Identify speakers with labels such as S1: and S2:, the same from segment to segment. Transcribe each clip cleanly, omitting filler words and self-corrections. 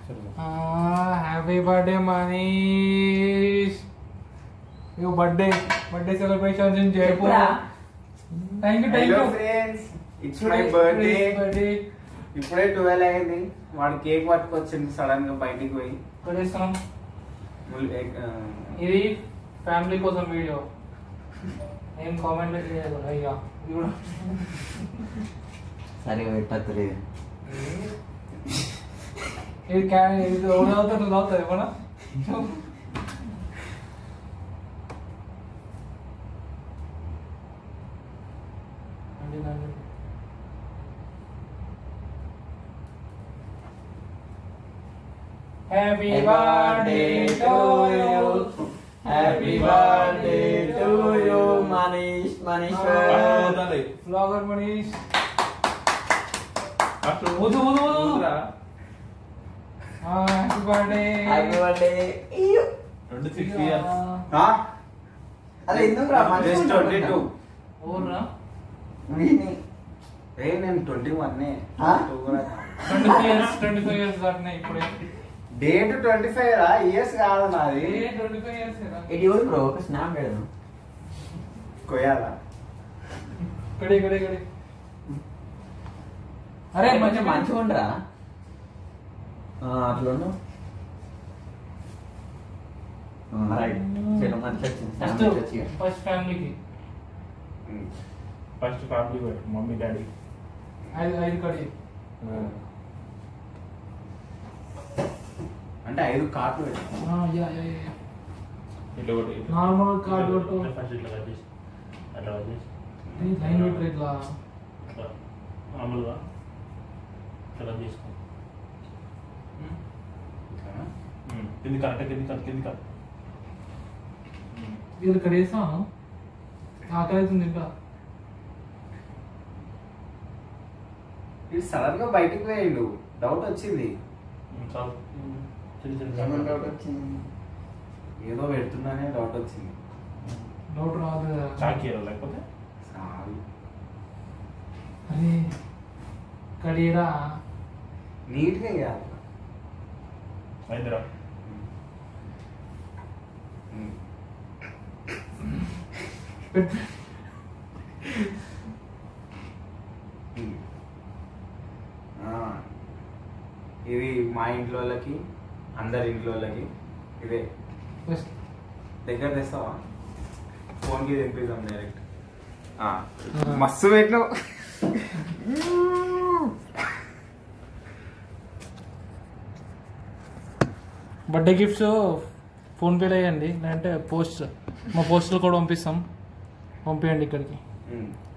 S1: Happy birthday Manish. You birthday celebrations in Jaipur. Thank you
S2: friends, it's my birthday. ఇప్పుడే 12 అయింది. వాడు cake పట్టుకొచ్చింది sudden గా బయటికి పోయి.
S1: ఇది ఫ్యామిలీ కోసం వీడియో. ఏం కామెంట్ చేయదు అయ్యా.
S3: సరే పెట్టలేదు.
S1: ఇది అవుతుంది ఏమన్నా. Happy birthday to you.
S3: Happy birthday to you, Manish.
S1: Vlogger Manish. Happy birthday.
S3: Happy birthday.
S4: 26 years.
S3: అదే ఎందుకు రా?
S2: 22.
S1: ఓర్రా.
S2: నేను 21.
S1: 25 years దాటినాయి ఇప్పుడే.
S2: డేట్ 25 రా, ఇయర్స్ కాదు నాది.
S1: 25 years రా.
S3: ఇది ఎవరు బ్రో? ఒక స్నాప్ పెడదాం.
S2: కొయ్యాలా?
S1: కడి అరే
S3: మంచిగా ఉండరా? అట్లా ఉండు. రైట్. చలో మంచి వచ్చింది.
S1: ఫస్ట్ ఫ్యామిలీకి.
S4: First family mummy daddy.
S1: 5 కడి.
S2: అంటే 5 కార్డులు
S1: నార్మల్ కార్డు కొట్టు. లైన్ పెట్టు ఇట్లా
S4: మామూలుగా ఇలా తీసుకో. కింది కరెక్ట్ కింది కరెక్ట్.
S1: ఇది ఇక్కడ వేసాను. ఆకలి అవుతుంది ఇంకా.
S2: ఇది సడన్ గా బయటకు పోయిండు. డౌట్ వచ్చింది. ఏదో పెడుతున్నానే డౌట్ వచ్చింది.
S1: డౌట్ రాదు కదా.
S4: చాకీరా లేకపోతే
S1: అరే కడిరా
S2: నీట్ గా వేయాలి.
S4: అయిందిరా.
S2: ఇది మా ఇంట్లో వాళ్ళకి, అందరి ఇంట్లో వాళ్ళకి ఇదే. దగ్గర తెస్తావా? ఫోన్కి తెప్పిద్దాం డైరెక్ట్. మస్తు పెట్టినావు.
S1: బర్త్డే గిఫ్ట్స్ ఫోన్పేలో వేయండి, లేదంటే మా పోస్టులు కూడా పంపించండి ఇక్కడికి.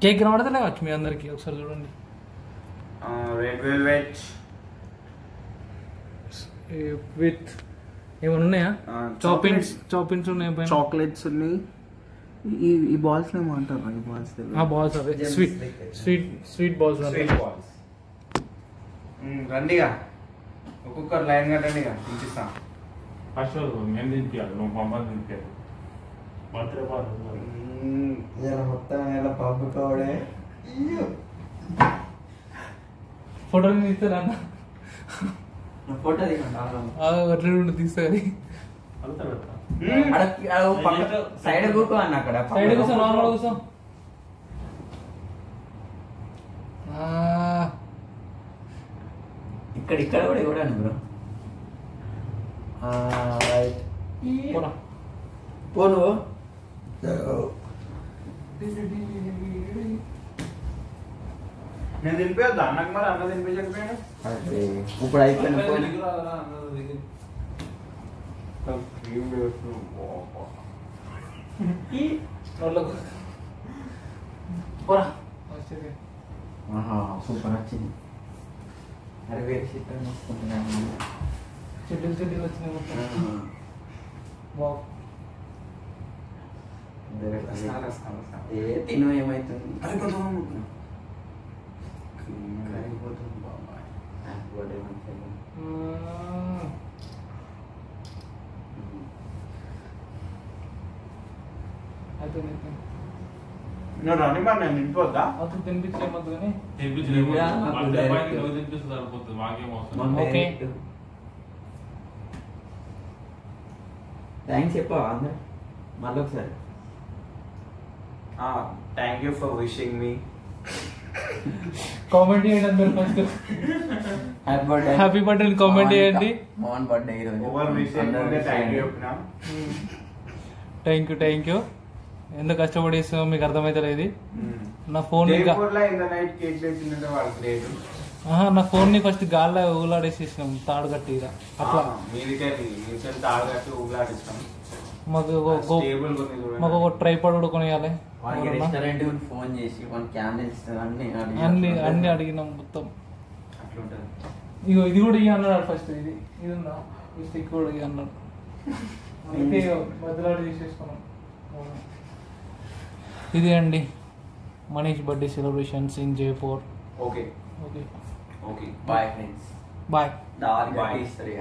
S1: కేక్ కనబడతలే వచ్చు మీ అందరికి, ఒకసారి చూడండి.
S2: రెడ్ వెల్వెట్
S1: విత్ ఏమైనా ఉన్నాయా? చాపింగ్స్ ఉన్నాయి,
S2: చాక్లెట్స్ ఉన్నాయి. ఈ బాల్స్ ఏమంటారు? ఈ బాల్స్
S1: బాల్స్ అవే స్వీట్ బాల్స్.
S2: రండిగా, ఒక్కొక్కరు లైన్ కట్టండిగా, తినిపిస్తా.
S4: ఫస్ట్ మేము తినిపించాలి, నువ్వు మమ్మల్ని తినిపించాలి. బర్త్డే
S3: మొత్తం ఎలా పంపుకోవడే.
S1: ఫోటోలు తీస్తారా?
S3: ఫోటో
S1: తీస్తా
S3: సైడ్ కూకో అన్న. అక్కడ
S1: సైడ్ కూర్చో, నార్మల్ కూర్చో.
S3: ఇక్కడ కూడా ఇవ్వడానికి బ్రో. పోను
S2: నేను తినిపించద్దు అన్నకు, మరి అన్న తినిపించకపోయాడు.
S3: ఇప్పుడు అయిపోయిన సూపర్ వచ్చింది. అరే వేరే
S1: చెడ్డలు వచ్చినాయి మొత్తం.
S3: తిను ఏమైతుంది?
S2: నువ్వు రండి మరి, నేను తినిపోద్దా?
S1: అతను తినిపించేయమద్దు కానీ
S4: తినిపించలేదు. మాకేం అవసరం.
S3: థ్యాంక్స్ చెప్పవా అందరు మళ్ళీ ఒకసారి.
S2: Thank you for wishing me.
S1: Comment చేయండి అందరు first.
S3: Happy birthday.
S1: Happy birthday comment చేయండి.
S3: మోహన్ బర్త్డే ఈరోజు.
S2: ఓవర్ విషింగ్ థ్యాంక్ యూ చెప్పినా.
S1: Thank you. ఎంత కష్టపడి ఇస్తామో మీకు అర్థమైతే ఇది. నా ఫోన్ నా ఫోన్ ని ఫస్ట్ గాల్లో ఊలాడేసేసినాం తాడు కట్టి అట్లా. మాకు ఒక ట్రైపాడ్ కూడా కొనియాలి.
S3: రెస్టారెంట్ ఫోన్ చేసి క్యాండిల్స్
S1: అన్ని అడిగినాం మొత్తం. ఇగో ఇది కూడా ఇవి అన్నాడు ఫస్ట్. ఇది ఉందా ఈ స్టిక్ కూడా ఇవి అన్నాడు. అందుకే బదులాడి తీసేసుకున్నాం. ఇది అండి Manish birthday celebrations in Jaipur.
S2: Okay
S3: bye friends.
S1: Bye.
S3: దారి కట్టి ఇస్తారు.